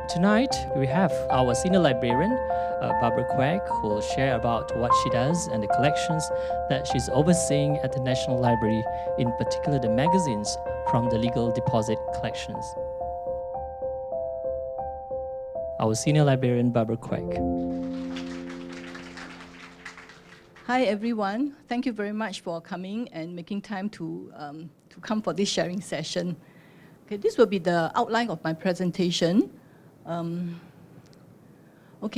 Tonight, we have our senior librarian, Barbara Quek, who will share about what she does and the collections that she's overseeing at the National Library, in particular the magazines from the legal deposit collections. Our senior librarian, Barbara Quek. Hi everyone, thank you very much for coming and making time to come for this sharing session. Okay, this will be the outline of my presentation.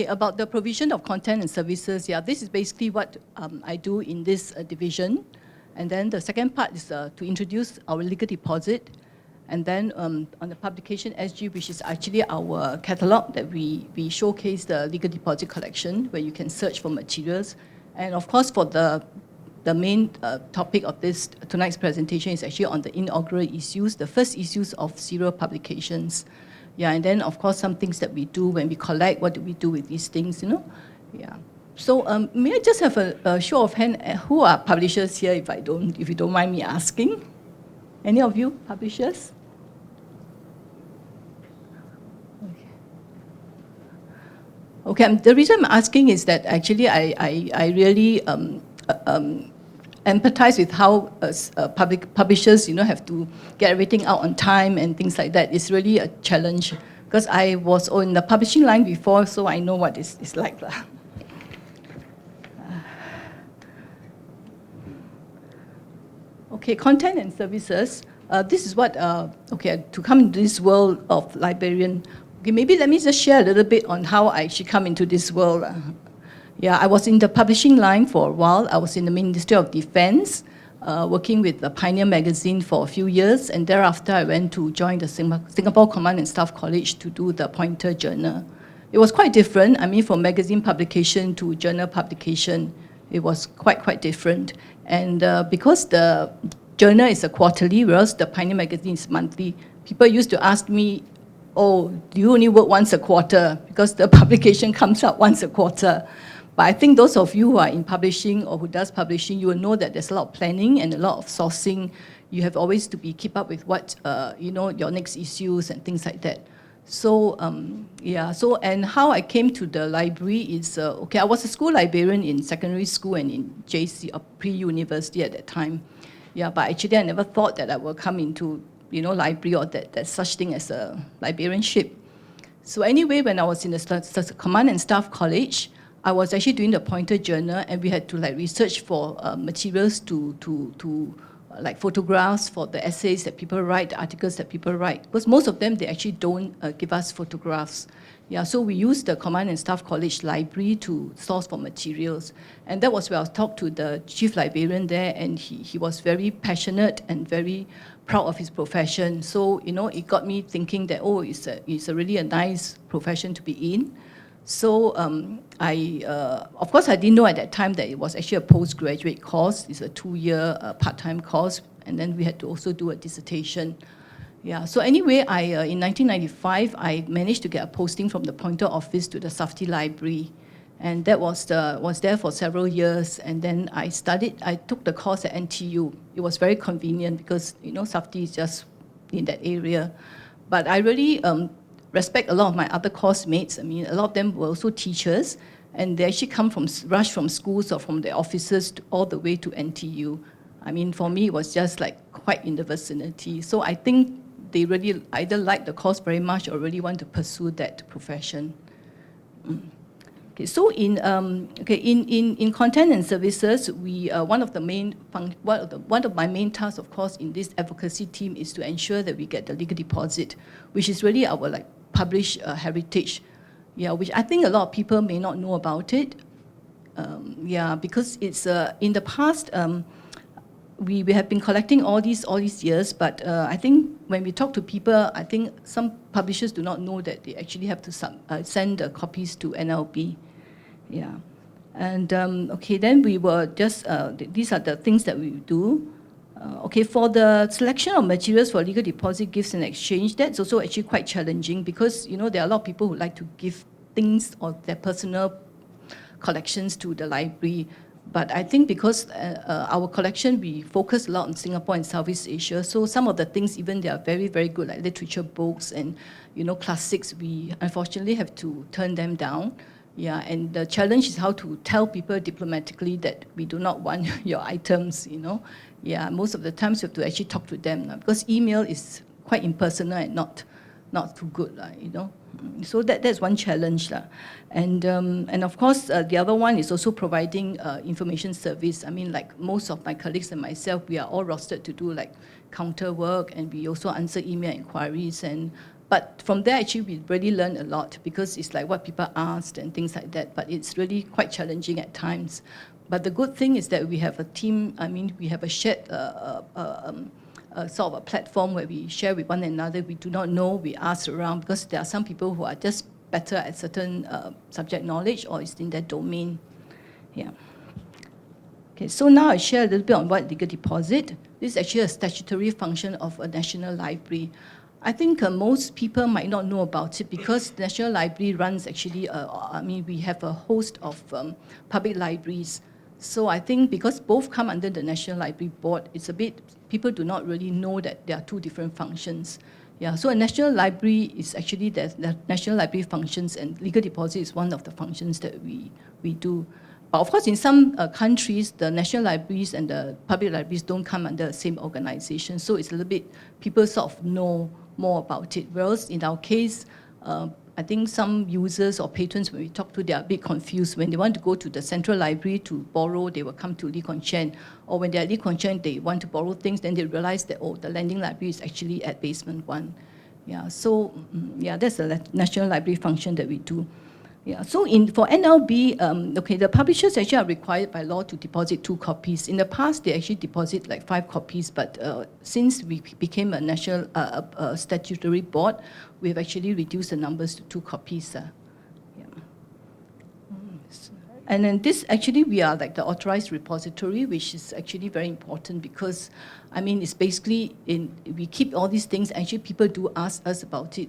About the provision of content and services, this is basically what I do in this division. And then the second part is to introduce our legal deposit. And then on the publication SG, which is actually our catalog that we showcase the legal deposit collection, where you can search for materials. And of course, for the main topic of this tonight's presentation is actually on the inaugural issues, the first issues of serial publications. And then of course some things that we do when we collect, what do we do with these things, So may I just have a show of hand, who are publishers here, if you don't mind me asking? Any of you publishers? Okay, the reason I'm asking is that actually I really empathize with how publishers, have to get everything out on time and things like that. It's really a challenge because I was in the publishing line before, so I know what it's like. Okay, content and services. This is what, to come into this world of librarian. Okay, maybe let me just share a little bit on how I actually come into this world. I was in the publishing line for a while. I was in the Ministry of Defense, working with the Pioneer magazine for a few years, and thereafter I went to join the Singapore Command and Staff College to do the Pointer Journal. It was quite different. from magazine publication to journal publication, it was quite different. And because the journal is a quarterly, whereas the Pioneer magazine is monthly, people used to ask me, oh, do you only work once a quarter? Because the publication comes out once a quarter. But I think those of you who are in publishing or who does publishing, you will know that there's a lot of planning and a lot of sourcing. You have always to keep up with what, your next issues and things like that. So, and how I came to the library is, I was a school librarian in secondary school and in JC, or pre-university at that time. But actually I never thought that I would come into, library or that such thing as a librarianship. So anyway, when I was in the Command and Staff College, I was actually doing the Pointer Journal, and we had to research for materials to like photographs for the essays that people write, the articles that people write. Because most of them, they actually don't give us photographs. So we used the Command and Staff College library to source for materials. And that was where I talked to the chief librarian there, and he was very passionate and very proud of his profession. So, it got me thinking that, it's a really a nice profession to be in. So of course, I didn't know at that time that it was actually a postgraduate course. It's a 2-year part-time course, and then we had to also do a dissertation. So anyway, in 1995, I managed to get a posting from the Pointer office to the Safety Library, and that was there for several years. And then I took the course at NTU. It was very convenient because Safety is just in that area. But I really respect a lot of my other course mates. A lot of them were also teachers, and they actually rush from schools or from their offices all the way to NTU. For me, it was just quite in the vicinity. So I think they really either like the course very much or really want to pursue that profession. Okay, so in content and services, one of my main tasks, of course, in this advocacy team is to ensure that we get the legal deposit, which is really our published heritage, which I think a lot of people may not know about it. Because it's in the past we have been collecting all these years, but I think when we talk to people, I think some publishers do not know that they actually have to send the copies to NLB. And then we were just these are the things that we do. For the selection of materials for legal deposit, gifts and exchange, that's also actually quite challenging because there are a lot of people who like to give things or their personal collections to the library. But I think because our collection, we focus a lot on Singapore and Southeast Asia, so some of the things, even they are very, very good, like literature books and, classics, we unfortunately have to turn them down. Yeah, and the challenge is how to tell people diplomatically that we do not want your items, Yeah, most of the times you have to actually talk to them, because email is quite impersonal and not too good, So that's one challenge. And of course, the other one is also providing information service. I mean, like most of my colleagues and myself, we are all rostered to do like counter work, and we also answer email inquiries. But from there, actually, we really learn a lot, because it's like what people asked and things like that. But it's really quite challenging at times. But the good thing is that we have a team. I mean, we have a shared sort of a platform where we share with one another. We do not know, we ask around, because there are some people who are just better at certain subject knowledge, or it's in their domain. Yeah. Okay, so now I share a little bit on what legal deposit. This is actually a statutory function of a national library. I think most people might not know about it, because the National Library runs actually, we have a host of public libraries. So I think because both come under the National Library Board, it's a bit, people do not really know that there are two different functions. Yeah, so a National Library is actually the National Library functions, and legal deposit is one of the functions that we do. But of course, in some countries, the national libraries and the public libraries don't come under the same organization. So it's a little bit, people sort of know more about it. Whereas in our case, I think some users or patrons, when we talk to, they are a bit confused. When they want to go to the central library to borrow, they will come to Lee Kuan Yew. Or when they are at Lee Kuan Yew, they want to borrow things, then they realize that, oh, the lending library is actually at basement 1. Yeah, so that's the national library function that we do. Yeah, so for NLB, the publishers actually are required by law to deposit 2 copies. In the past, they actually deposit like 5 copies, but since we became a national statutory board, we have actually reduced the numbers to 2 copies. And then this, actually, we are like the authorized repository, which is actually very important, because, I mean, it's basically, we keep all these things. Actually, people do ask us about it.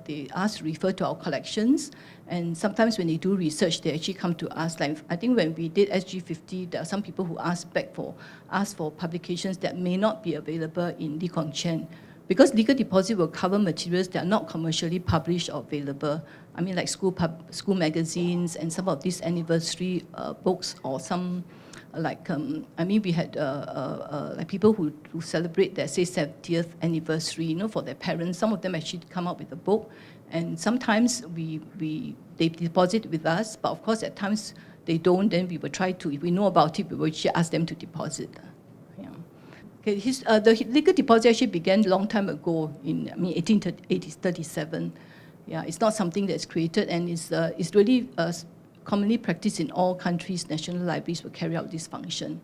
They refer to our collections, and sometimes when they do research, they actually come to us. Like, I think when we did SG50, there are some people who ask for publications that may not be available in Lee Kuan Yew, because legal deposit will cover materials that are not commercially published or available. I mean, like school magazines and some of these anniversary books, or some we had like people who celebrate their, say, 70th anniversary, for their parents. Some of them actually come up with a book, and sometimes they deposit with us, but of course at times they don't. Then we will try to, if we know about it, we will actually ask them to deposit. Yeah. Okay, the legal deposit actually began a long time ago in 1837. Yeah, it's not something that's created, and it's really commonly practiced in all countries. National libraries will carry out this function.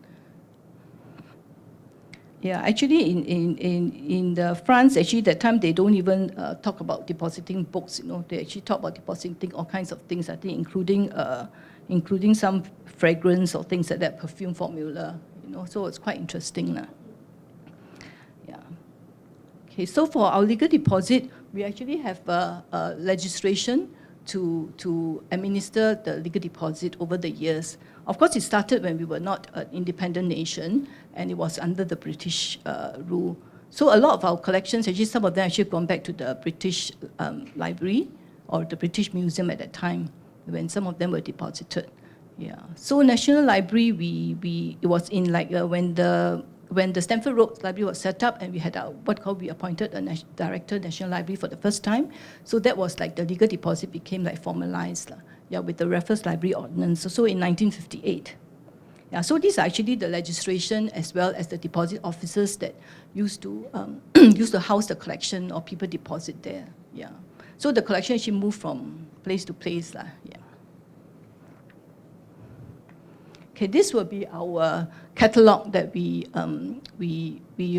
Yeah, actually, in France, actually, that time they don't even talk about depositing books. They actually talk about depositing all kinds of things. I think, including some fragrance or things like that, perfume formula. So it's quite interesting. Yeah. Okay, so for our legal deposit, we actually have legislation to administer the legal deposit over the years. Of course, it started when we were not an independent nation, and it was under the British rule. So a lot of our collections, actually some of them actually gone back to the British Library or the British Museum at that time, when some of them were deposited. Yeah. So National Library, it was in like when the Stamford Road Library was set up, and we had we appointed a director of National Library for the first time. So that was like the legal deposit became like formalized, with the Raffles Library Ordinance. So in 1958. Yeah, so these are actually the legislation, as well as the deposit officers that used to house the collection, or people deposit there. Yeah. So the collection actually moved from place to place. Yeah. Okay, this will be our catalog that we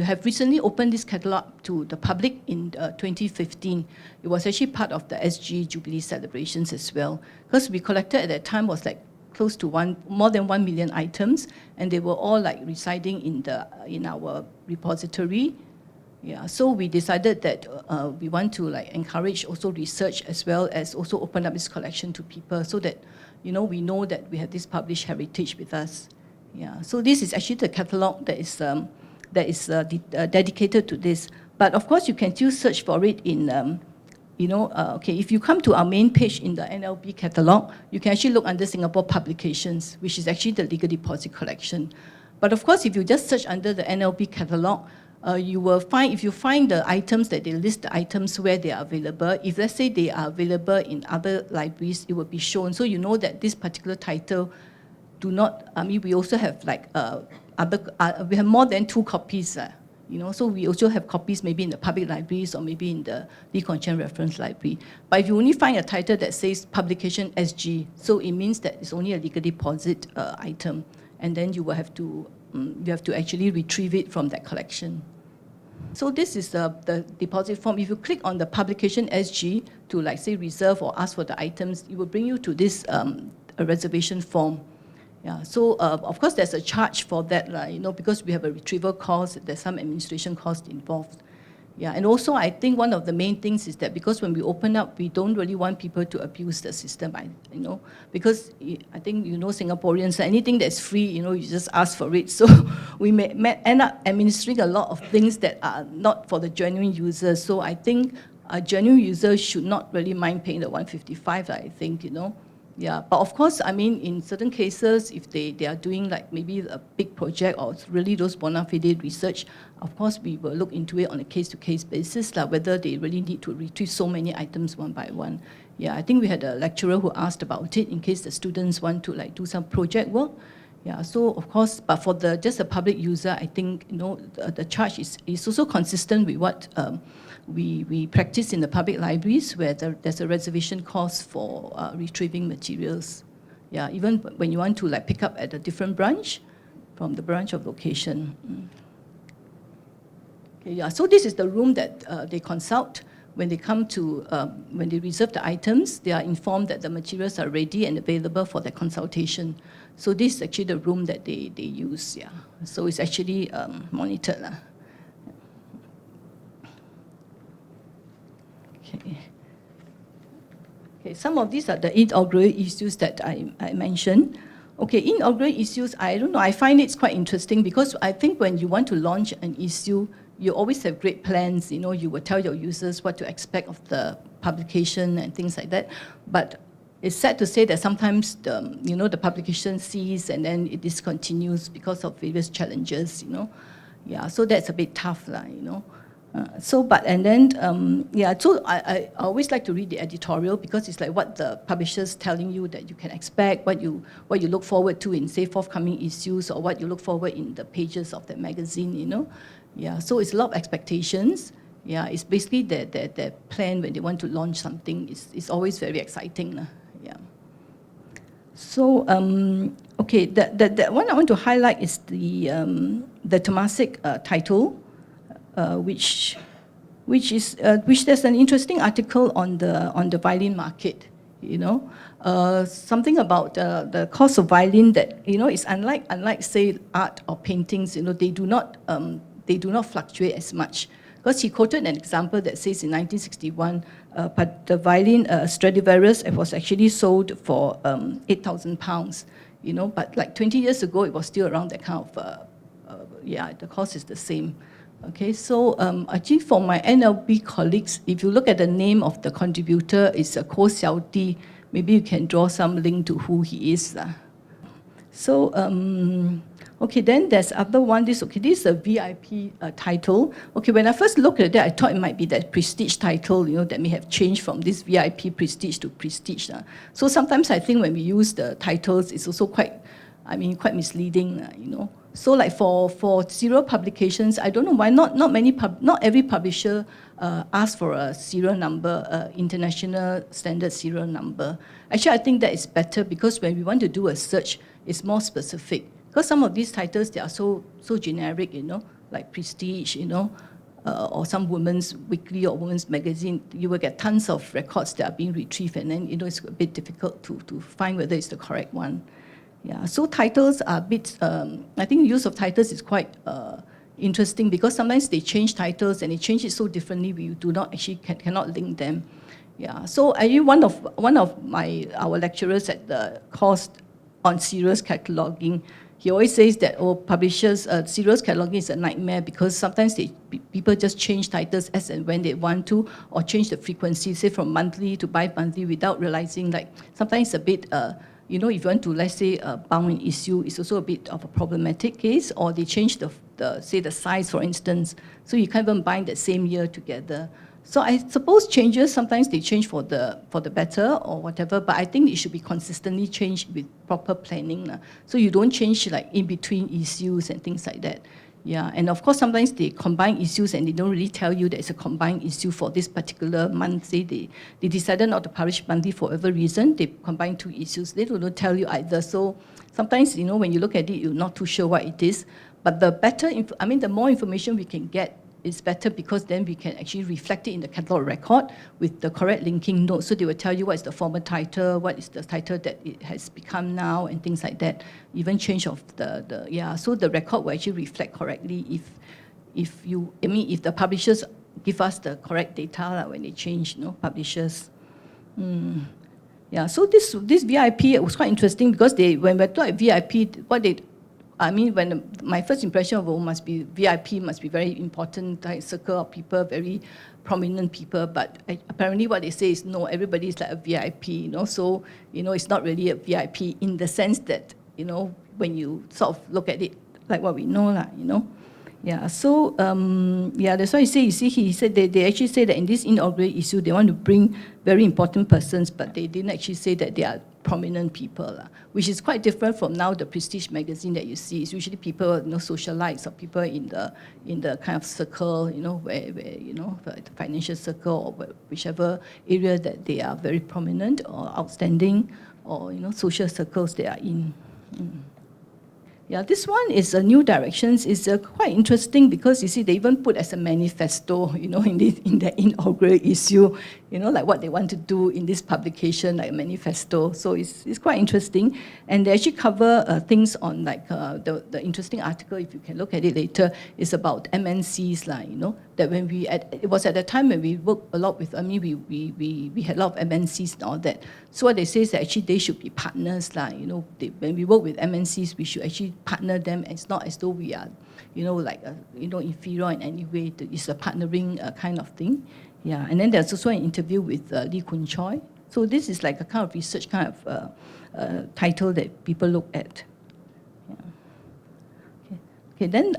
have recently opened this catalog to the public in 2015. It was actually part of the SG Jubilee celebrations as well, because we collected at that time was like close to more than 1 million items, and they were all like residing in our repository. Yeah, so we decided that we want to like encourage also research, as well as also open up this collection to people, so that we know that we have this published heritage with us. Yeah, so this is actually the catalog that is dedicated to this. But of course, you can still search for it in, okay, if you come to our main page in the NLB catalog, you can actually look under Singapore publications, which is actually the legal deposit collection. But of course, if you just search under the NLB catalog, you will find, if you find the items that they list the items where they are available, if let's say they are available in other libraries, it will be shown. So you know that this particular title do not, we also have like we have more than 2 copies, so we also have copies maybe in the public libraries or maybe in the Lee Kong Chian Reference Library. But if you only find a title that says publication SG, so it means that it's only a legal deposit item, and then you will have to, actually retrieve it from that collection. So this is the deposit form. If you click on the publication SG to like say reserve or ask for the items, it will bring you to this a reservation form. Yeah, so of course there's a charge for that, because we have a retrieval cost, there's some administration cost involved. Yeah, and also I think one of the main things is that because when we open up, we don't really want people to abuse the system, because I think Singaporeans, anything that's free, you just ask for it. So we may end up administering a lot of things that are not for the genuine users. So I think a genuine user should not really mind paying the 155, I think, Yeah, but of course, in certain cases, if they are doing like maybe a big project or really those bona fide research, of course, we will look into it on a case-to-case basis, like whether they really need to retrieve so many items one by one. Yeah, I think we had a lecturer who asked about it in case the students want to like do some project work. Yeah, so of course, but for just a public user, I think the charge is also consistent with what we practice in the public libraries, where there's a reservation cost for retrieving materials. Yeah, even when you want to like pick up at a different branch from the branch of location. Okay, yeah. So this is the room that they consult when they come to when they reserve the items. They are informed that the materials are ready and available for their consultation. So this is actually the room that they use. Yeah. So it's actually monitored. Okay, some of these are the inaugural issues that I mentioned. Okay, inaugural issues, I don't know, I find it's quite interesting because I think when you want to launch an issue, you always have great plans, you will tell your users what to expect of the publication and things like that. But it's sad to say that sometimes the publication ceases and then it discontinues because of various challenges, Yeah, so that's a bit tough, So I always like to read the editorial because it's like what the publisher's telling you that you can expect, what you look forward to in, say, forthcoming issues, or what you look forward in the pages of the magazine, Yeah, so it's a lot of expectations. Yeah, it's basically their plan when they want to launch something. It's always very exciting. Yeah. So, okay, the one I want to highlight is the Temasek title. Which there's an interesting article on the violin market, something about the cost of violin that is unlike say art or paintings, they do not fluctuate as much. Because he quoted an example that says in 1961, but the violin Stradivarius was actually sold for £8,000, but like 20 years ago it was still around that kind of the cost is the same. Okay, so actually for my NLB colleagues, if you look at the name of the contributor, it's Koh Xiao Di. Maybe you can draw some link to who he is. So, okay, then there's other one. This is a VIP title. Okay, when I first looked at that, I thought it might be that prestige title, that may have changed from this VIP prestige to prestige. So sometimes I think when we use the titles, it's also quite misleading, So like for serial publications, I don't know why not every publisher asks for a serial number, international standard serial number. Actually, I think that is better because when we want to do a search, it's more specific. Because some of these titles, they are so generic, like Prestige, or some women's weekly or women's magazine, you will get tons of records that are being retrieved, and then it's a bit difficult to find whether it's the correct one. Yeah, so titles are a bit, I think use of titles is quite interesting because sometimes they change titles and they change it so differently we do not actually cannot link them. Yeah, so one of our lecturers at the course on serious cataloging, he always says that, oh, publishers, serials cataloging is a nightmare because sometimes people just change titles as and when they want to, or change the frequency, say from monthly to bi-monthly without realizing, like, sometimes a bit, if you want to, let's say, bound in issue, it's also a bit of a problematic case, or they change the size, for instance, so you can't even bind that same year together. So I suppose changes, sometimes they change for the better or whatever, but I think it should be consistently changed with proper planning. So you don't change like in between issues and things like that. Yeah, and of course sometimes they combine issues and they don't really tell you that it's a combined issue for this particular month. Say they decided not to publish monthly for whatever reason, they combine two issues. They don't tell you either. So sometimes, when you look at it, you're not too sure what it is. But the more information we can get, it's better because then we can actually reflect it in the catalog record with the correct linking notes. So they will tell you what is the former title, what is the title that it has become now, and things like that. Even change of so the record will actually reflect correctly if the publishers give us the correct data when they change, publishers. Yeah, so this VIP was quite interesting because when we talk VIP, my first impression of VIP must be very important, like circle of people, very prominent people, but apparently what they say is no, everybody is like a VIP, so it's not really a VIP in the sense that when you sort of look at it like what we know, Yeah, so that's why he said they actually say that in this inaugural issue they want to bring very important persons, but they didn't actually say that they are prominent people, which is quite different from now the prestige magazine that you see. It's usually people, socialites or people in the kind of circle, where the financial circle or whichever area that they are very prominent or outstanding, or social circles they are in. Yeah, this one is a new directions. It's quite interesting because you see they even put as a manifesto, in the inaugural issue, like what they want to do in this publication, like a manifesto. So it's quite interesting, and they actually cover things on like the interesting article. If you can look at it later, is about MNCs, that when it was at the time when we worked a lot with. We had a lot of MNCs and all that. So what they say is that actually they should be partners, when we work with MNCs, we should actually partner them. And it's not as though we are, inferior in any way. It's a partnering kind of thing. Yeah, and then there's also an interview with Lee Kun Choi. So this is like a kind of research kind of title that people look at. Yeah. Okay, then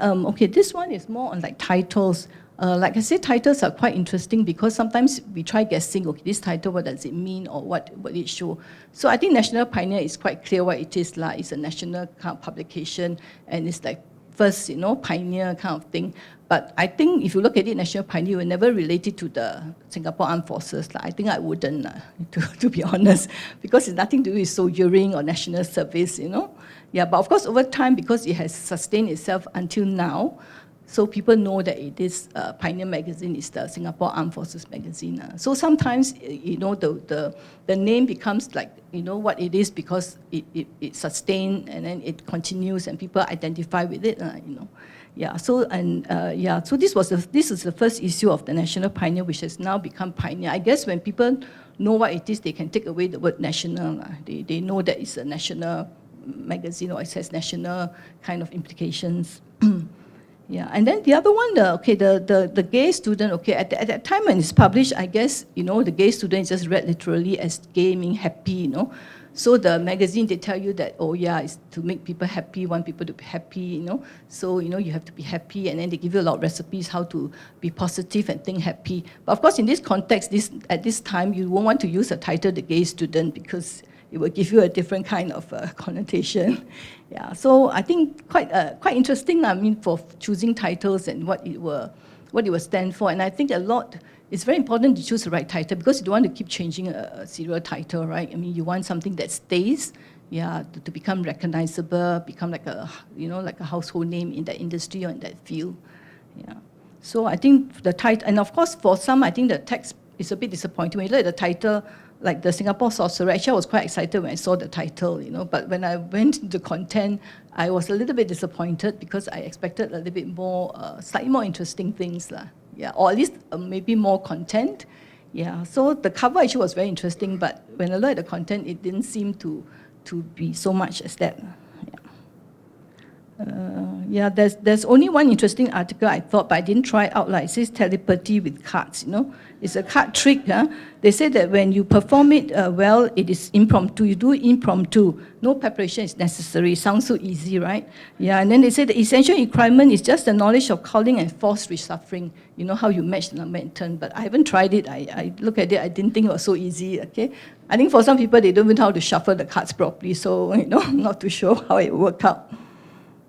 this one is more on like titles. Like I said, titles are quite interesting because sometimes we try guessing, okay, this title, what does it mean or what it show? So I think National Pioneer is quite clear what it is. It's a national kind of publication and it's like first, pioneer kind of thing. But I think if you look at it, National Pioneer will never relate it to the Singapore Armed Forces. I think I wouldn't, to be honest, because it's nothing to do with soldiering or national service, Yeah, but of course over time, because it has sustained itself until now, so people know that it is Pioneer magazine is the Singapore Armed Forces magazine. So sometimes, the name becomes like, what it is because it sustained and then it continues and people identify with it, Yeah. So so this is the first issue of the National Pioneer, which has now become Pioneer. I guess when people know what it is, they can take away the word national. They know that it's a national magazine or it has national kind of implications. Yeah, and then the other one, the gay student, at that time when it's published, I guess, the gay student is just read literally as gay meaning happy, So the magazine, they tell you that, it's to make people happy, want people to be happy, So, you have to be happy, and then they give you a lot of recipes how to be positive and think happy. But of course, in this context, at this time, you won't want to use the title, the gay student, because it will give you a different kind of connotation. Yeah, so I think quite interesting. For choosing titles and what it will stand for. And I think it's very important to choose the right title because you don't want to keep changing a serial title, right? You want something that stays, to become recognizable, become like a household name in that industry or in that field. Yeah. So I think the title, and of course for some, I think the text is a bit disappointing. When you look at the title, like the Singapore Sorcerer, actually I was quite excited when I saw the title, but when I went into content, I was a little bit disappointed because I expected a little bit more, slightly more interesting things, Yeah, or at least maybe more content. Yeah, so the cover actually was very interesting, but when I looked at the content, it didn't seem to be so much as that. Yeah. Yeah, there's only one interesting article I thought, but I didn't try it out. Like it says telepathy with cards. It's a card trick. Huh? They say that when you perform it well, it is impromptu. You do it impromptu. No preparation is necessary. Sounds so easy, right? Yeah, and then they say the essential requirement is just the knowledge of calling and forced reshuffling. You know how you match the number and turn. But I haven't tried it. I look at it. I didn't think it was so easy. Okay, I think for some people they don't even know how to shuffle the cards properly. So I'm not too sure how it worked out.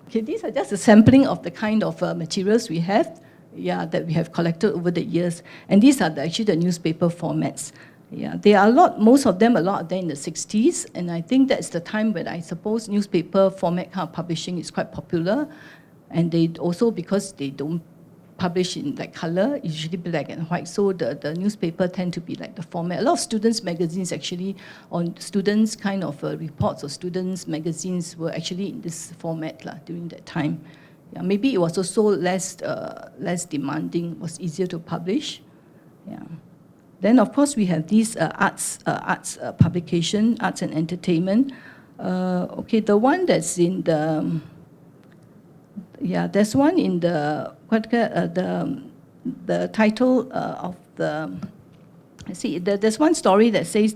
Okay, these are just a sampling of the kind of materials we have, that we have collected over the years. And these are actually the newspaper formats. Yeah, there are most of them in the 60s, and I think that's the time when I suppose newspaper format kind of publishing is quite popular. And they also, because they don't publish in like color, usually black and white, so the newspaper tend to be like the format. A lot of students' magazines actually, on students' kind of reports or students' magazines were actually in this format during that time. Yeah, maybe it was also less demanding, was easier to publish. Yeah. Then of course we have these arts publication, arts and entertainment. Okay, the one that's in the there's one in the title of the. There's one story that says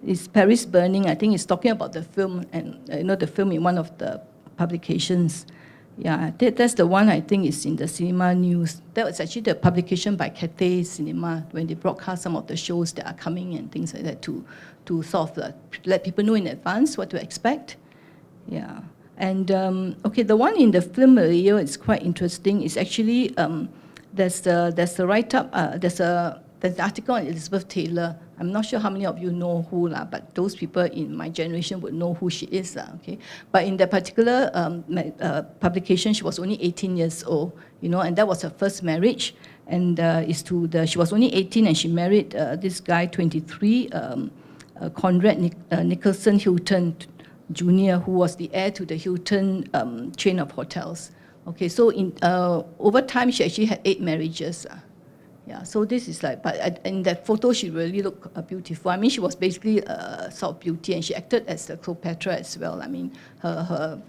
it's Paris Burning. I think it's talking about the film, and the film in one of the publications. Yeah, that's the one I think is in the cinema news. That was actually the publication by Cathay Cinema when they broadcast some of the shows that are coming and things like that to sort of let people know in advance what to expect. Yeah. And the one in the film area is quite interesting. It's actually there's the write-up. There's an article on Elizabeth Taylor. I'm not sure how many of you know who but those people in my generation would know who she is okay. But in that particular publication, she was only 18 years old. And that was her first marriage. And she was only 18 and she married this guy, 23, Conrad Nicholson Hilton Jr., who was the heir to the Hilton chain of hotels. Okay, so over time, she actually had 8 marriages. Yeah, so this is but in that photo, she really looked beautiful. I mean, she was basically a sort of beauty, and she acted as the Cleopatra as well. I mean, her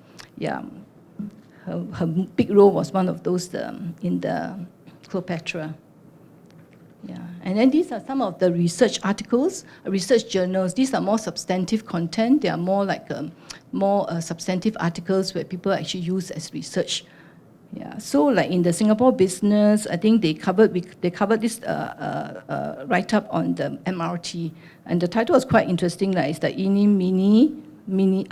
big role was one of those in the Cleopatra. Yeah, and then these are some of the research articles, research journals. These are more substantive content. They are more like more substantive articles where people actually use as research. Yeah, so like in the Singapore Business, I think they covered this write-up on the MRT, and the title was quite interesting. It's the Eeny Meeny Miny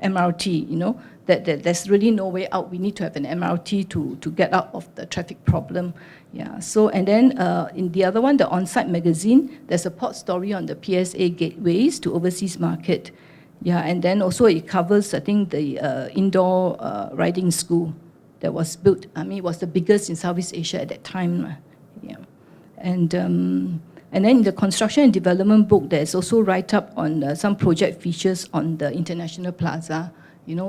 MRT. That there's really no way out. We need to have an MRT to get out of the traffic problem. Yeah. So and then in the other one, the On-Site magazine, there's a port story on the PSA gateways to overseas market. Yeah, and then also it covers, I think, the indoor riding school that was built. I mean, it was the biggest in Southeast Asia at that time. Yeah, and then in the construction and development book, there's also write-up on some project features on the International Plaza.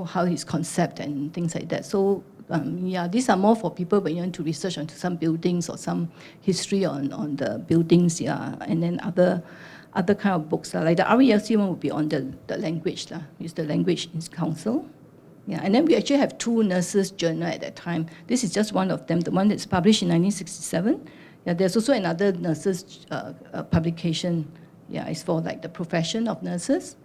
How his concept and things like that. So these are more for people when you want to research onto some buildings or some history on the buildings. Yeah, and then other kind of books like the RELC one would be on the language Use the language in council. Yeah, and then we actually have 2 nurses' journal at that time. This is just one of them, the one that's published in 1967. Yeah, there's also another nurses' publication. Yeah, it's for like the profession of nurses.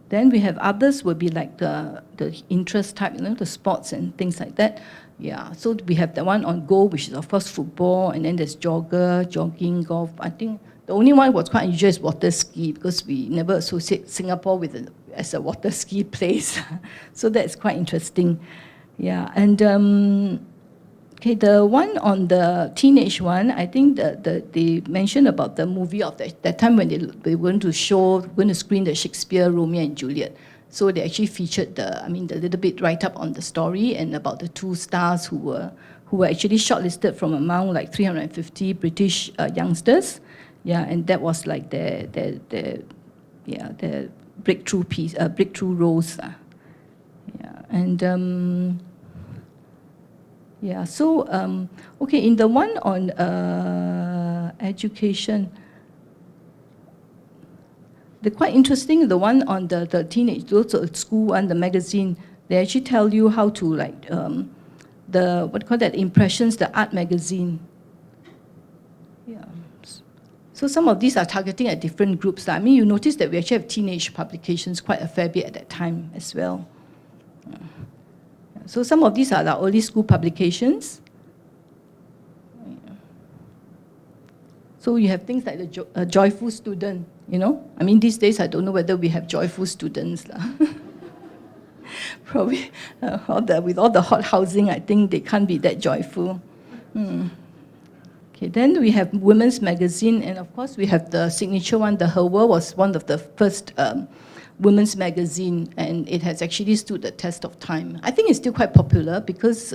Then we have others will be like the interest type, the sports and things like that. Yeah, so we have the one on Go, which is of course football, and then there's jogging, golf. I think the only one was quite unusual is water ski, because we never associate Singapore as a water ski place. So that's quite interesting. Yeah, and the one on the teenage one, I think they mentioned about the movie of that time when they were going to screen the Shakespeare Romeo and Juliet. So they actually featured the little bit write-up on the story and about the 2 stars who were actually shortlisted from among like 350 British youngsters. Yeah, and that was like their breakthrough roles. Yeah, and so in the one on education, quite interesting. The one on the teenage, those school one, the magazine. They actually tell you how to impressions, the art magazine. Yeah. So some of these are targeting at different groups. I mean, you notice that we actually have teenage publications quite a fair bit at that time as well. So some of these are our early school publications. So you have things like the joyful student, I mean, these days I don't know whether we have joyful students. Probably with all the hot housing, I think they can't be that joyful. Okay, then we have women's magazine, and of course we have the signature one. The Her World was one of the first women's magazine, and it has actually stood the test of time. I think it's still quite popular because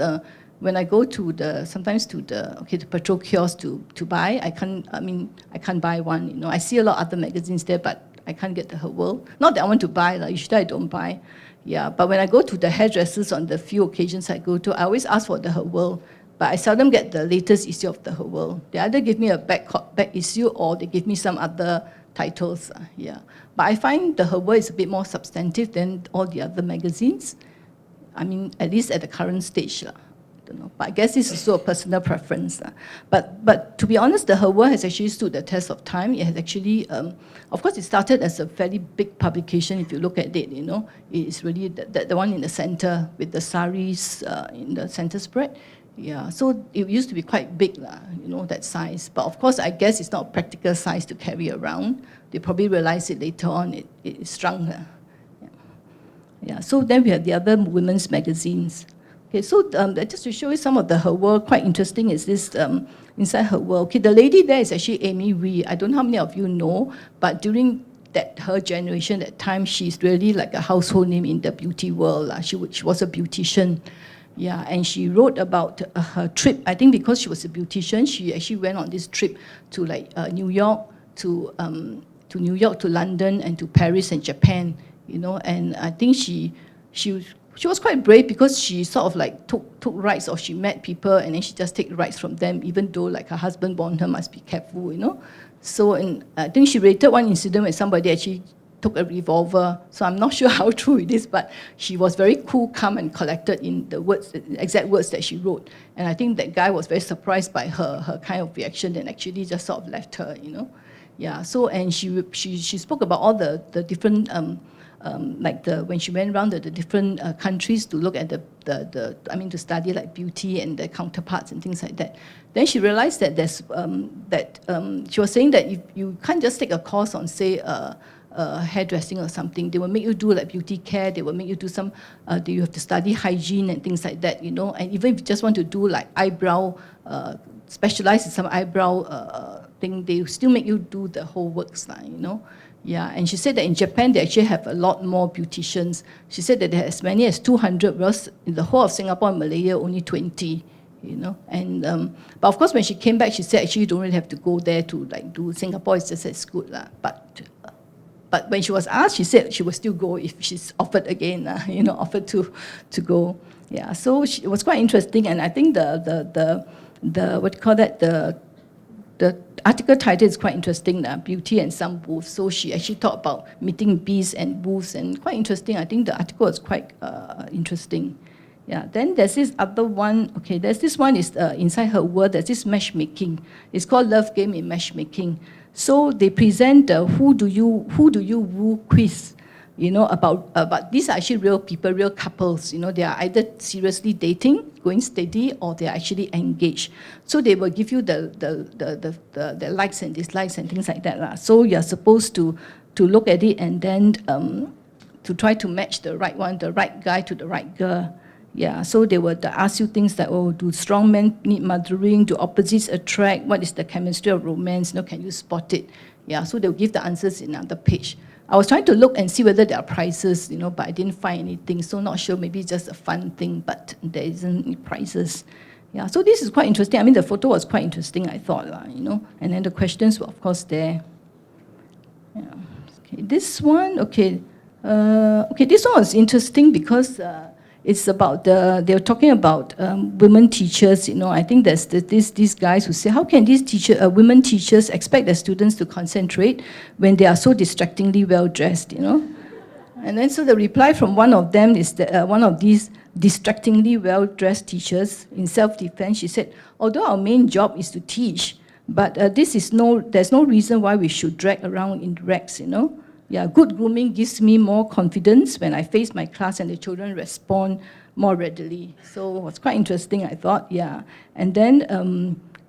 when I go to the petrol kiosk to buy, I can't buy one. I see a lot of other magazines there, but I can't get the Her World. Not that I want to buy, usually I don't buy. Yeah, but when I go to the hairdressers on the few occasions I go to, I always ask for the Her World, but I seldom get the latest issue of the Her World. They either give me a back issue or they give me some other titles. Yeah, but I find the Her World is a bit more substantive than all the other magazines. I mean, at least at the current stage. I don't know, but I guess this is also a personal preference. But to be honest, the Her World has actually stood the test of time. It has actually, of course, it started as a fairly big publication. If you look at it, it's really the one in the center with the saris in the center spread. Yeah, so it used to be quite big, that size. But of course, I guess it's not a practical size to carry around. They probably realized it later on. It shrunk. Yeah. So then we have the other women's magazines. Okay, so just to show you some of the Her World, quite interesting is this inside Her World. Okay, the lady there is actually Amy Wee. I don't know how many of you know, but during her generation, that time, she's really like a household name in the beauty world. She was a beautician. Yeah, and she wrote about her trip. I think because she was a beautician, she actually went on this trip to New York, to London, and to Paris and Japan. And I think she was quite brave because she sort of took rides, or she met people and then she just take rides from them, even though her husband warned her must be careful. So and I think she related one incident where somebody actually took a revolver. So I'm not sure how true it is, but she was very cool, calm, and collected in the exact words that she wrote. And I think that guy was very surprised by her kind of reaction and actually just sort of left her. Yeah. So and she spoke about all the different. When she went around the different countries to look at to study beauty and the counterparts and things like that. Then she realized that she was saying that if you can't just take a course on, say, hairdressing or something, they will make you do beauty care. They will make you do some. You have to study hygiene and things like that. And even if you just want to do eyebrow, specialize in some eyebrow thing, they still make you do the whole works. Yeah, and she said that in Japan they actually have a lot more beauticians. She said that there are as many as 200, whereas in the whole of Singapore and Malaya only 20. And but of course when she came back, she said actually you don't really have to go there to do. Singapore is just as good But when she was asked, she said she would still go if she's offered again. Offered to go. Yeah, so it was quite interesting, and I think the article title is quite interesting, Beauty and Some Wolves. So she actually talked about meeting bees and wolves, and quite interesting. I think the article was quite interesting. Yeah. Then there's this other one. Okay, there's this one is inside Her World. There's this matchmaking. It's called Love Game in Matchmaking. So they present the who do you woo quiz. About these are actually real people, real couples. They are either seriously dating, going steady, or they are actually engaged. So they will give you the likes and dislikes and things like that. So you're supposed to look at it and then to try to match the right one, the right guy to the right girl. Yeah, so they would ask you things like, do strong men need mothering? Do opposites attract? What is the chemistry of romance? Can you spot it? Yeah, so they'll give the answers in another page. I was trying to look and see whether there are prizes, but I didn't find anything. So not sure, maybe it's just a fun thing, but there isn't any prizes. Yeah, so this is quite interesting. I mean, the photo was quite interesting, I thought, and then the questions were, of course, there. Yeah. Okay, this one, this one was interesting because it's about they were talking about women teachers. I think there's these guys who say, how can these women teachers expect their students to concentrate when they are so distractingly well dressed? And then so the reply from one of them is that one of these distractingly well-dressed teachers, in self-defense, she said, although our main job is to teach, but there's no reason why we should drag around in rags, you know. Yeah, good grooming gives me more confidence when I face my class and the children respond more readily. So it was quite interesting, I thought, yeah. And then,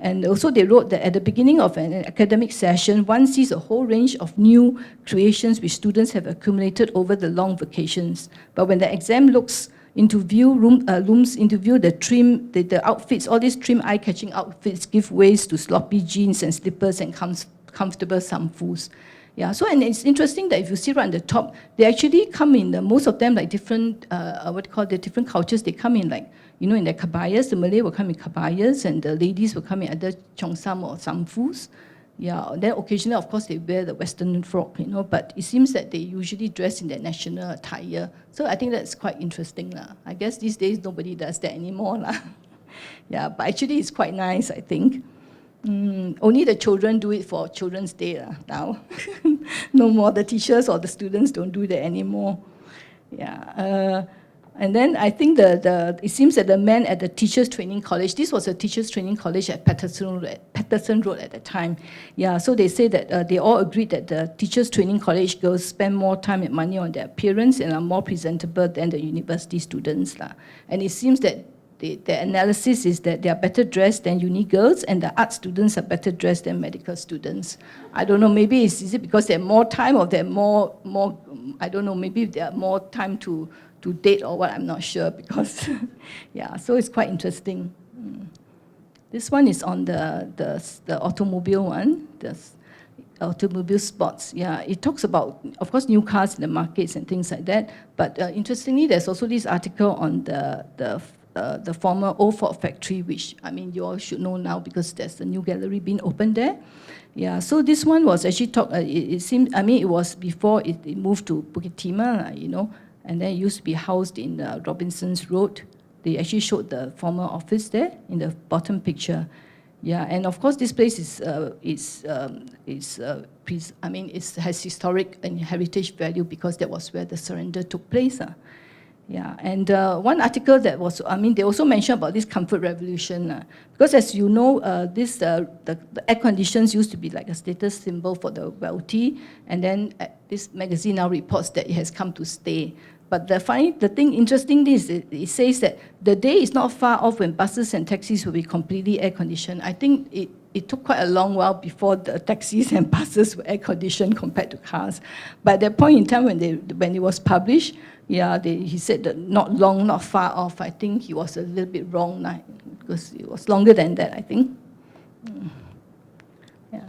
and also they wrote that at the beginning of an academic session, one sees a whole range of new creations which students have accumulated over the long vacations. But when the exam looms into view, the outfits, all these trim, eye-catching outfits give ways to sloppy jeans and slippers and comfortable samfus. Yeah, so and it's interesting that if you see right on the top, they actually come in, most of them like different, different cultures, they come in like, you know, in their kabayas, the Malay will come in kabayas, and the ladies will come in either cheongsam or samfus. Yeah, then occasionally, of course, they wear the Western frock, you know, but it seems that they usually dress in their national attire. So I think that's quite interesting, lah. I guess these days nobody does that anymore, lah. Yeah, but actually it's quite nice, I think. Only the children do it for Children's Day now. No more, the teachers or the students don't do that anymore. Yeah. And then I think it seems that the men at the Teachers Training College, this was a Teachers Training College at Patterson Road at the time. Yeah, so they say that they all agreed that the Teachers Training College girls spend more time and money on their appearance and are more presentable than the university students. And it seems that the analysis is that they are better dressed than uni girls, and the art students are better dressed than medical students. I don't know, maybe is it because they have more time, or they're more, I don't know, maybe they have more time to date or what, I'm not sure, because, yeah, so it's quite interesting. This one is on the automobile one, the automobile sports. Yeah, it talks about, of course, new cars in the markets and things like that, but interestingly, there's also this article on the former Old Ford factory, which, I mean, you all should know now because there's a new gallery being opened there. Yeah, so this one was actually it seemed, I mean, it was before it moved to Bukit Timah, you know, and then it used to be housed in Robinson's Road. They actually showed the former office there in the bottom picture. Yeah, and of course this place has historic and heritage value because that was where the surrender took place. Yeah, and one article that was, I mean, they also mentioned about this comfort revolution, because as you know, the air conditions used to be like a status symbol for the wealthy, and then this magazine now reports that it has come to stay. But the thing interestingly is it says that the day is not far off when buses and taxis will be completely air conditioned. I think it took quite a long while before the taxis and buses were air conditioned compared to cars. But at that point in time when it was published, yeah, he said that not long, not far off. I think he was a little bit wrong now, because it was longer than that, I think. Yeah.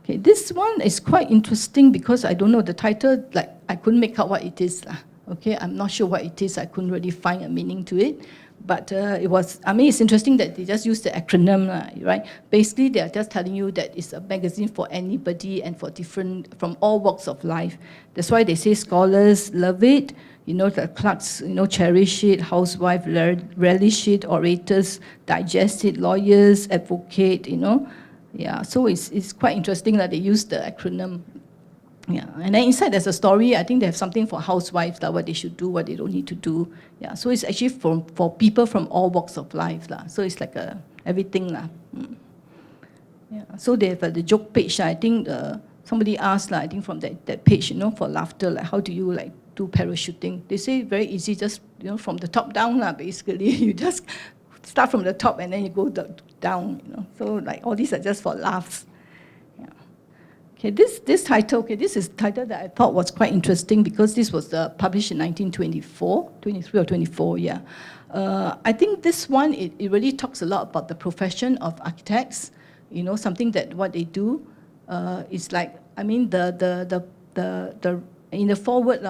Okay, this one is quite interesting because I don't know the title, like I couldn't make out what it is. Okay, I'm not sure what it is. I couldn't really find a meaning to it. But it was, I mean, it's interesting that they just use the acronym, right? Basically, they are just telling you that it's a magazine for anybody and from all walks of life. That's why they say scholars love it, you know, the clerks, you know, cherish it, housewives relish it, orators digest it, lawyers advocate, you know. Yeah, so it's quite interesting that they use the acronym. Yeah, and then inside there's a story. I think they have something for housewives, like what they should do, what they don't need to do. Yeah, so it's actually for people from all walks of life. So it's like everything. Yeah, so they have the joke page. I think somebody asked, I think from that page, you know, for laughter, like how do you like do parachuting? They say very easy, just, you know, from the top down, basically. You just start from the top and then you go down, you know. So like all these are just for laughs. Okay, this title, this is a title that I thought was quite interesting because this was published in 1924, 23 or 24, yeah. I think this one, it really talks a lot about the profession of architects, you know, something that what they do is like, I mean, in the foreword,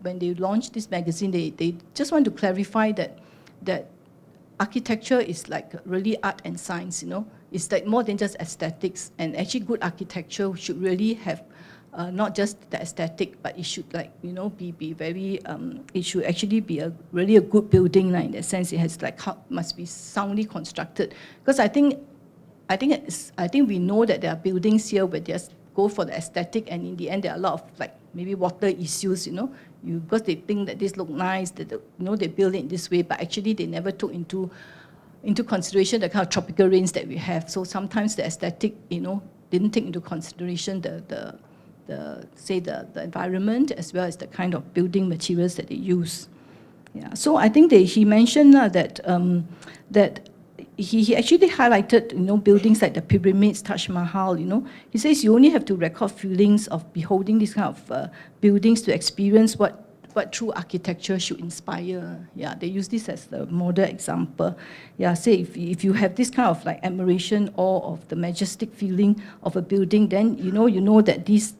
when they launched this magazine, they just want to clarify that architecture is like really art and science, you know. It's like more than just aesthetics, and actually good architecture should really have not just the aesthetic, but it should, like, you know, be very, it should actually be really a good building, in that sense. It has like must be soundly constructed, because I think we know that there are buildings here where they're go for the aesthetic, and in the end there are a lot of like maybe water issues, because they think that this look nice, that they build it in this way, but actually they never took into consideration the kind of tropical rains that we have. So sometimes the aesthetic, didn't take into consideration the environment as well as the kind of building materials that they use. Yeah. So I think he mentioned that he actually highlighted buildings like the pyramids, Taj Mahal. He says you only have to record feelings of beholding these kind of buildings to experience what true architecture should inspire. Yeah, they use this as the model example. Yeah, say if you have this kind of like admiration, awe of the majestic feeling of a building, then you know that this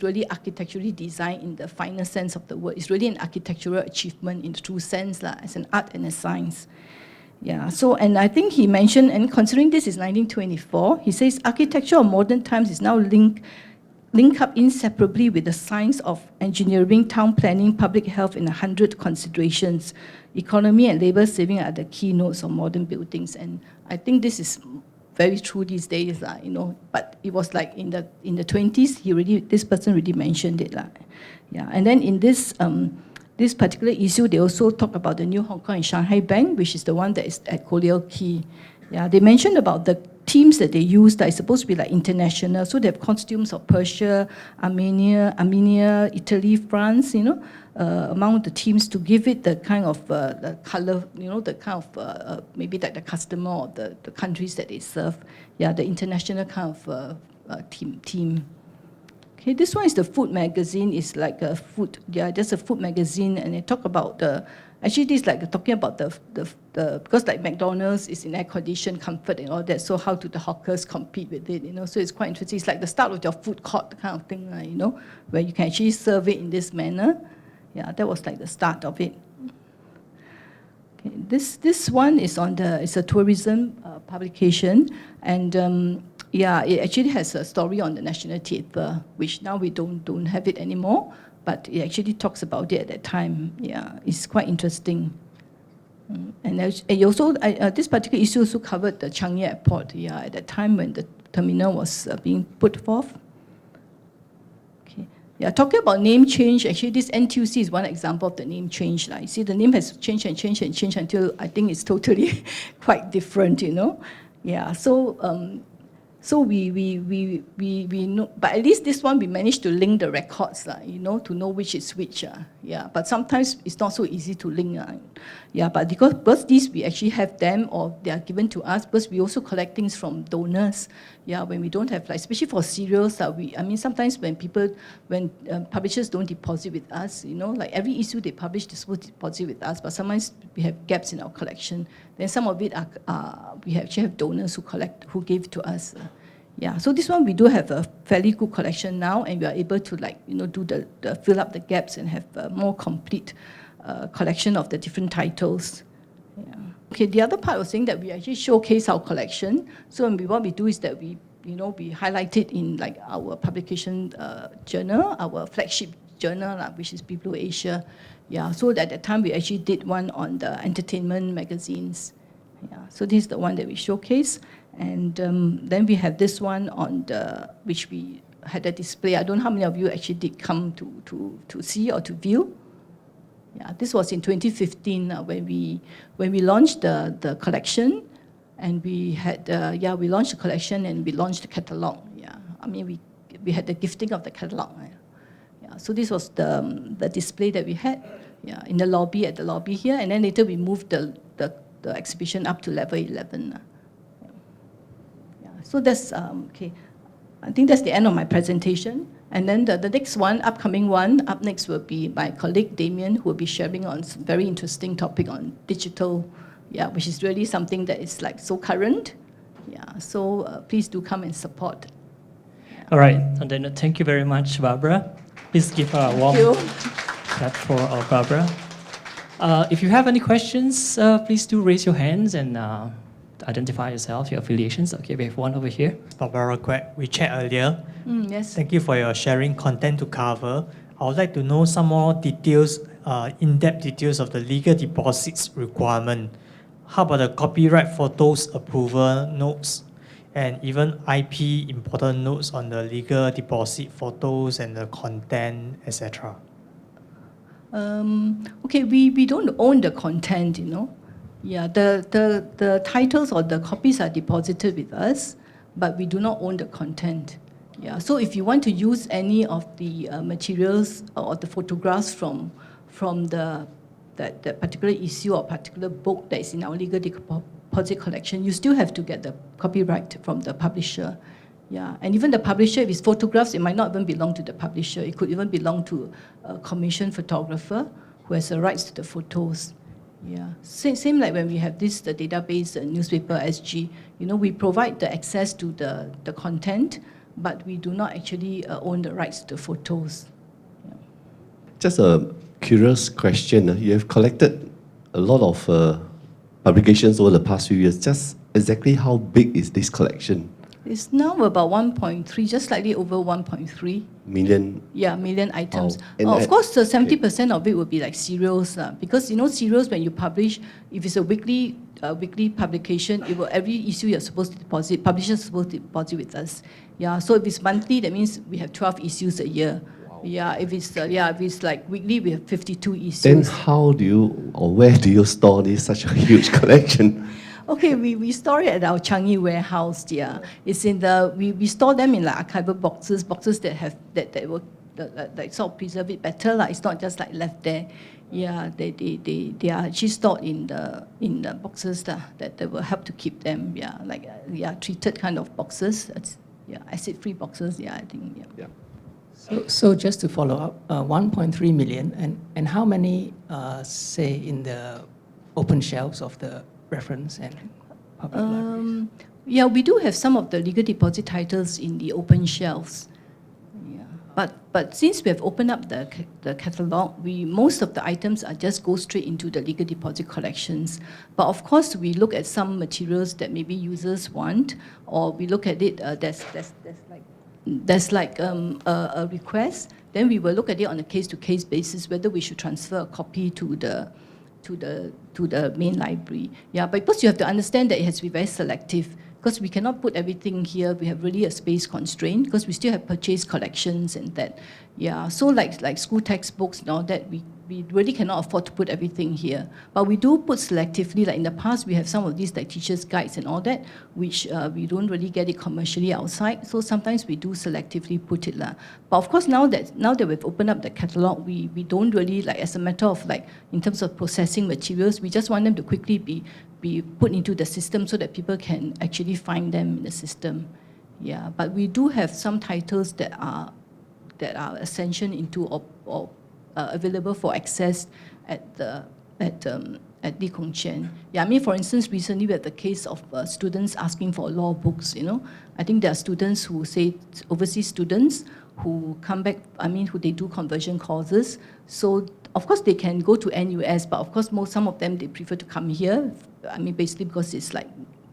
really architecturally designed in the finer sense of the word. It's really an architectural achievement in the true sense, as an art and a science. Yeah, so, and I think he mentioned, and considering this is 1924, he says architecture of modern times is now link up inseparably with the science of engineering, town planning, public health, and 100 considerations. Economy and labor saving are the keynotes of modern buildings, and I think this is very true these days, but it was like in the 20s, this person already mentioned it. Yeah, and then in this particular issue, they also talk about the new Hong Kong and Shanghai Bank, which is the one that is at Collyer Quay. Yeah, they mentioned about the themes that they use that is supposed to be like international. So they have costumes of Persia, Armenia, Italy, France, among the themes to give it the kind of the color, the kind of maybe like the customer or the countries that they serve. Yeah, the international kind of theme. Okay, this one is the food magazine. It's like a food, just a food magazine, and they talk about actually this is like talking about the because like McDonald's is in air condition, comfort and all that, so how do the hawkers compete with it, so it's quite interesting. It's like the start of your food court kind of thing, where you can actually serve it in this manner. Yeah, that was like the start of it. Okay, this one is it's a tourism publication, and it actually has a story on the National Theatre, which now we don't have it anymore, but it actually talks about it at that time. Yeah, it's quite interesting. And also, this particular issue also covered the Changi Airport, at that time when the terminal was being put forth. Okay. Yeah, talking about name change, actually this NTUC is one example of the name change. You see, the name has changed and changed and changed until I think it's totally quite different, Yeah, so we know, but at least this one we managed to link the records, to know which is which. Yeah, but sometimes it's not so easy to link. Yeah, but because these we actually have them or they are given to us, because we also collect things from donors. Yeah, when we don't have, like, especially for serials, sometimes when publishers don't deposit with us, like every issue they publish, they supposed to deposit with us, but sometimes we have gaps in our collection. Then some of it we actually have donors who give to us. Yeah, so this one we do have a fairly good collection now, and we are able to do the fill up the gaps and have a more complete collection of the different titles. Yeah. Okay, the other part was saying that we actually showcase our collection. So what we do is that we highlight it in like our publication journal, our flagship journal, which is Biblo Asia. Yeah, so at that time we actually did one on the entertainment magazines. Yeah, so this is the one that we showcase. And then we have this one on which we had a display. I don't know how many of you actually did come to see or to view. Yeah, this was in 2015 when we launched the collection, and we had we launched the collection and we launched the catalog. Yeah, we had the gifting of the catalog. Yeah, so this was the display that we had. Yeah, in the lobby, at the lobby here, and then later we moved the exhibition up to level 11. So that's okay. I think that's the end of my presentation. And then the next one, upcoming one, up next will be my colleague Damien, who will be sharing on some very interesting topic on digital, which is really something that is like so current. Yeah, so please do come and support. Yeah. All right, and then thank you very much, Barbara. Please give her a warm clap for Barbara. If you have any questions, please do raise your hands and identify yourself, your affiliations. Okay, we have one over here. Barbara Quek, we chatted earlier. Yes. Thank you for your sharing content to cover. I would like to know some more details, in-depth details of the legal deposits requirement. How about the copyright photos approval notes? and even IP important notes on the legal deposit photos and the content, etc.? Okay, we don't own the content, you know. Yeah, the titles or the copies are deposited with us, but we do not own the content. Yeah, so if you want to use any of the materials or the photographs from that particular issue or particular book that is in our legal deposit collection, you still have to get the copyright from the publisher. Yeah, and even the publisher, if it's photographs, it might not even belong to the publisher. It could even belong to a commissioned photographer who has the rights to the photos. Yeah, same like when we have this the database newspaper SG. You know, we provide the access to the content, but we do not actually own the rights to the photos. Yeah. Just a curious question. You have collected a lot of publications over the past few years. Just exactly how big is this collection? It's now about 1.3, just slightly over 1.3 million. Yeah, million items. Wow. Of course, 70% of it would be like serials, because you know serials when you publish, if it's a weekly publication, it will every issue you're supposed to deposit. Publishers supposed to deposit with us. Yeah, so if it's monthly, that means we have 12 issues a year. Wow. Yeah, if it's like weekly, we have 52 issues. Then how do you or where do you store this such a huge collection? Okay, we store it at our Changi warehouse. Yeah, it's in the we store them in like archival boxes that have that will like sort of preserve it better. Like it's not just like left there. Yeah, they are actually stored in the boxes that will help to keep them. Yeah, like treated kind of boxes. That's, yeah, acid-free boxes. Yeah, I think. Yeah. So just to follow up, 1.3 million, and how many say in the open shelves of the reference and public libraries? Yeah, we do have some of the legal deposit titles in the open shelves. Yeah, but since we have opened up the catalogue, most of the items are just go straight into the legal deposit collections. But of course, we look at some materials that maybe users want, or we look at it. There's like a request. Then we will look at it on a case-to-case basis whether we should transfer a copy to the main library. Yeah, but because you have to understand that it has to be very selective, because we cannot put everything here. We have really a space constraint because we still have purchase collections and that. Yeah, so like school textbooks and all that, we really cannot afford to put everything here. But we do put selectively. Like in the past, we have some of these like teachers' guides and all that, which we don't really get it commercially outside. So sometimes we do selectively put it lah. But of course, now that we've opened up the catalogue, we don't really like as a matter of like in terms of processing materials, we just want them to quickly be put into the system so that people can actually find them in the system. Yeah, but we do have some titles that are ascension into or available for access at Lee Kong Chian. Yeah, I mean, for instance, recently we had the case of students asking for law books. You know, I think there are students who say overseas students who come back. I mean, who they do conversion courses. So of course they can go to NUS, but of course some of them they prefer to come here. I mean, basically because it's like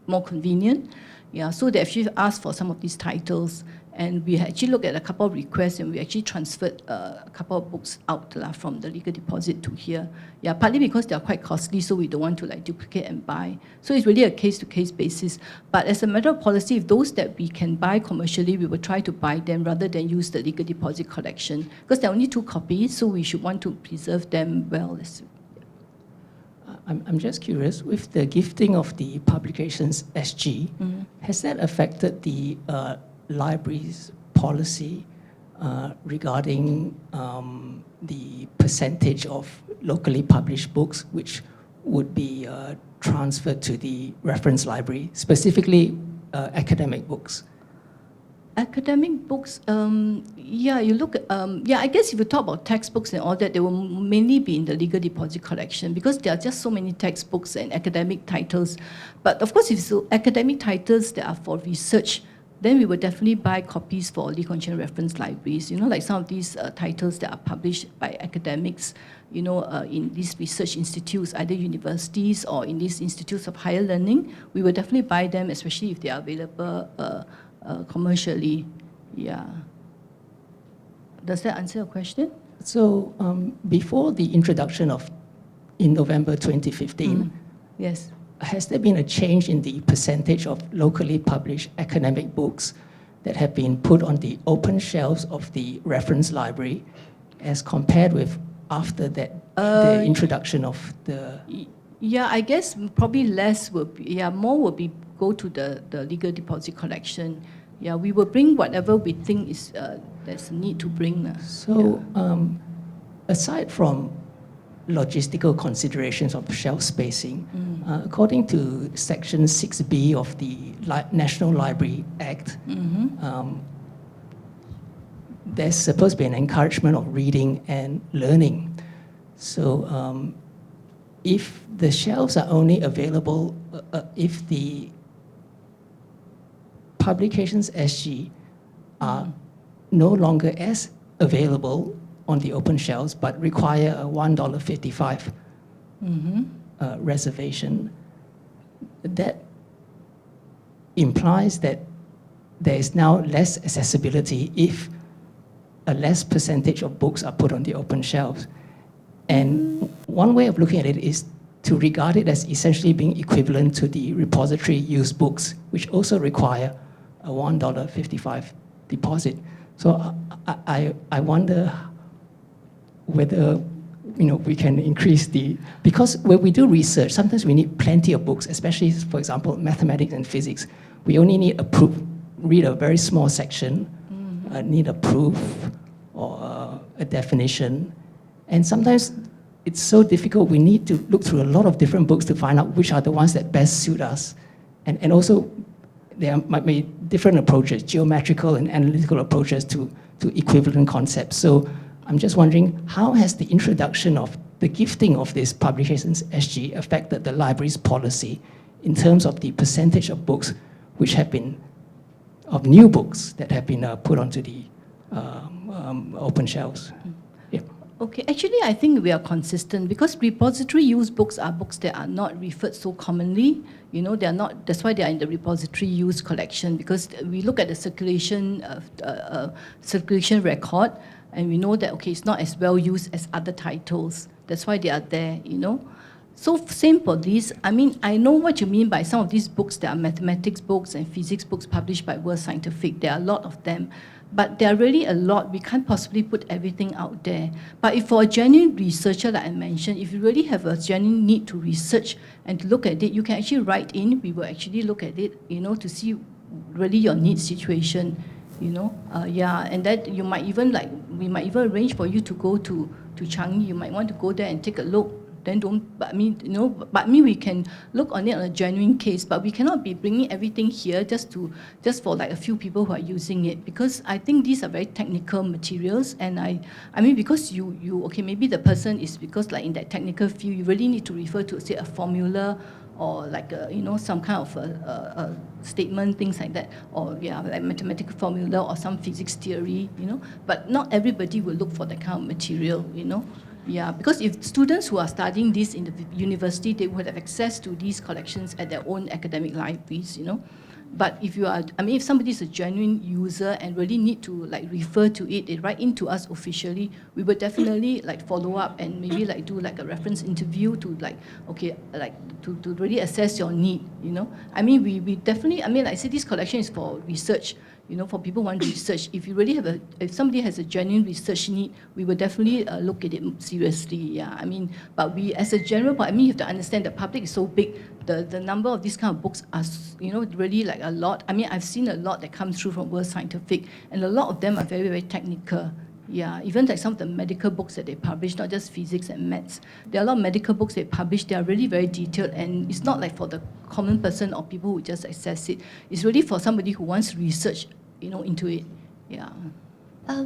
more convenient. Yeah, so they actually asked for some of these titles. And we actually looked at a couple of requests, and we actually transferred a couple of books out from the legal deposit to here. Yeah, partly because they are quite costly, so we don't want to like duplicate and buy. So it's really a case-to-case basis. But as a matter of policy, if those that we can buy commercially, we will try to buy them rather than use the legal deposit collection, because there are only 2 copies, so we should want to preserve them well. I'm just curious, with the gifting of the publications SG, has that affected the library's policy regarding the percentage of locally published books which would be transferred to the reference library, specifically academic books? Academic books, yeah, you look, yeah, I guess if you talk about textbooks and all that, they will mainly be in the legal deposit collection because there are just so many textbooks and academic titles. But of course, if it's academic titles that are for research, then we will definitely buy copies for Lee Kong Chian reference libraries. You know, like some of these titles that are published by academics, you know, in these research institutes, either universities or in these institutes of higher learning, we will definitely buy them, especially if they are available commercially. Yeah. Does that answer your question? So before the introduction in November 2015, yes, has there been a change in the percentage of locally published academic books that have been put on the open shelves of the reference library as compared with after that, the introduction of the... Yeah, I guess probably less will be, more will be go to the legal deposit collection. Yeah, we will bring whatever we think is there's a need to bring. So, aside from logistical considerations of shelf spacing, according to Section 6B of the National Library Act, there's supposed to be an encouragement of reading and learning. So, if the shelves are only available, if the publications SG are no longer as available on the open shelves, but require a $1.55 reservation, that implies that there is now less accessibility if a less percentage of books are put on the open shelves. And one way of looking at it is to regard it as essentially being equivalent to the repository used books, which also require a $1.55 deposit. So I wonder whether we can increase because when we do research, sometimes we need plenty of books, especially, for example, mathematics and physics. We only need read a very small section, need a proof or a definition. And sometimes it's so difficult, we need to look through a lot of different books to find out which are the ones that best suit us. And also, there might be different approaches, geometrical and analytical approaches to equivalent concepts. So I'm just wondering, how has the introduction of the gifting of these publications SG affected the library's policy in terms of the percentage of books which have been, of new books that have been put onto the open shelves? Yeah. Okay, actually I think we are consistent because repository used books are books that are not referred so commonly. They are not, that's why they are in the repository used collection, because we look at the circulation record and we know that, okay, it's not as well used as other titles. That's why they are there, So same for this. I mean, I know what you mean by some of these books that are mathematics books and physics books published by World Scientific. There are a lot of them. But there are really a lot. We can't possibly put everything out there. But if for a genuine researcher, like I mentioned, if you really have a genuine need to research and to look at it, you can actually write in. We will actually look at it, to see really your need situation, And that you might even we might even arrange for you to go to Changi. You might want to go there and take a look. Then but we can look on it on a genuine case, but we cannot be bringing everything here just for like a few people who are using it, because I think these are very technical materials, and I mean, because okay, maybe the person is, because like in that technical field, you really need to refer to, say, a formula or like some kind of a statement, things like that, or like mathematical formula or some physics theory, but not everybody will look for that kind of material, Yeah, because if students who are studying this in the university, they would have access to these collections at their own academic libraries, But if if somebody is a genuine user and really need to refer to it, they write into us officially, we will definitely follow up and maybe do a reference interview to to really assess your need, I mean, we definitely, I say this collection is for research, for people who want research. If you really if somebody has a genuine research need, we will definitely look at it seriously. Yeah, but we, as a general, you have to understand the public is so big. The number of these kind of books are, really a lot. I've seen a lot that comes through from World Scientific, and a lot of them are very, very technical. Yeah, even some of the medical books that they publish, not just physics and maths. There are a lot of medical books they publish. They are really very detailed, and it's not for the common person or people who just access it. It's really for somebody who wants research, into it. Yeah.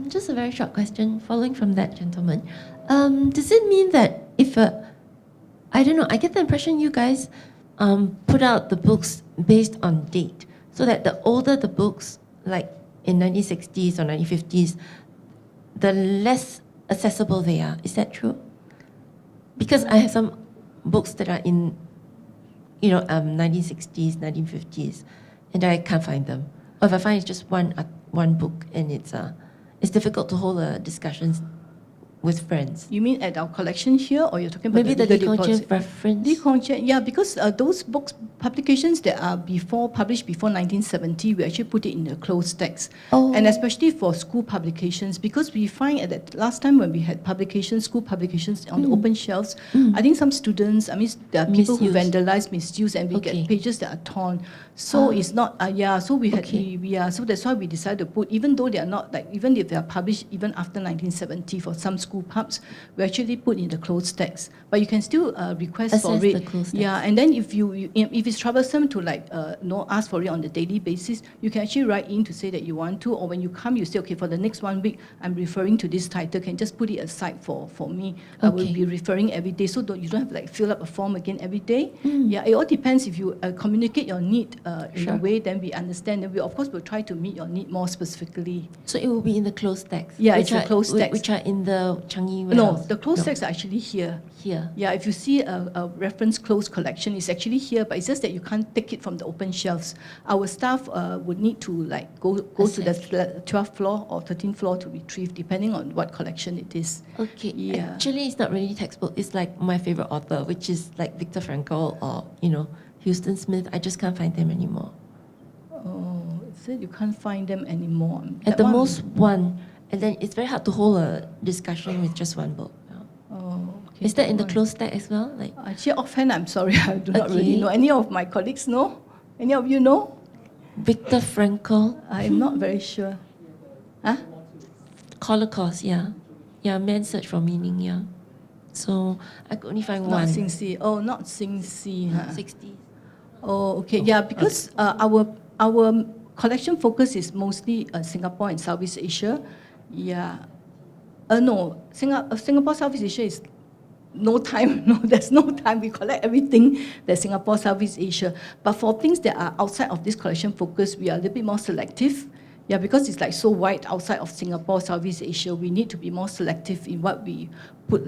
Just a very short question following from that gentleman. Does it mean that if I don't know, I get the impression you guys put out the books based on date, so that the older the books, like in 1960s or 1950s, the less accessible they are. Is that true? Because I have some books that are in 1960s, 1950s, and I can't find them. Or if I find it's just one book, and it's difficult to hold a discussion with friends? You mean at our collection here, or you're talking about Maybe the legal Lee deposit? reference. Lee Kong Chian, yeah, because those books, publications that are published before 1970, we actually put it in the closed text. Oh. And especially for school publications, because we find at that last time when we had publications, school publications on the open shelves, I think some students, I mean, there are people who Misuse. vandalize, misuse, and we Okay. get pages that are torn. So it's not, so we had, Okay. so that's why we decided to put, even though they are not, like, even if they are published even after 1970 for some school pubs, we actually put in the closed text. But you can still request for Access it. the closed Yeah, text. and then if if it's troublesome to ask for it on the daily basis, you can actually write in to say that you want to, or when you come, you say, okay, for the next 1 week, I'm referring to this title. Can you just put it aside for me? I will Okay. be referring every day, so you don't have to fill up a form again every day. Yeah, it all depends. If you communicate your need in a Sure. way, then we understand. And we of course will try to meet your need more specifically. So it will be in the closed text. Yeah, which it's the are- closed text. Which are in the Changi No, warehouse. the closed No, texts are actually here. here. Yeah, if you see a reference closed collection, it's actually here, but it's just that you can't take it from the open shelves. Our staff would need to go to the 12th floor or 13th floor to retrieve, depending on what collection it is. Okay. Yeah. Actually, it's not really textbook. It's like my favorite author, which is like Viktor Frankl or Houston Smith. I just can't find them anymore. Oh, is it you can't find them anymore? At That the one- most, one, and then it's very hard to hold a discussion with just one book. Yeah. Oh, okay. Is that in the one. closed text as well? Like, Actually, offhand, I'm sorry, I do not really Okay. know. Any of my colleagues know? Any of you know? Viktor Frankl, I'm not very sure. Huh? Holocaust, yeah. Yeah, Man Search for Meaning, yeah. So I could only find Not one. Sing Si. Oh, not Sing Si. Huh? 60. Oh, okay. Yeah, because our collection focus is mostly Singapore and Southeast Asia. Yeah. No, Singapore, Southeast Asia is no time. No, there's no time. We collect everything that's Singapore, Southeast Asia. But for things that are outside of this collection focus, we are a little bit more selective. Yeah, because it's like so wide outside of Singapore, Southeast Asia, we need to be more selective in what we put,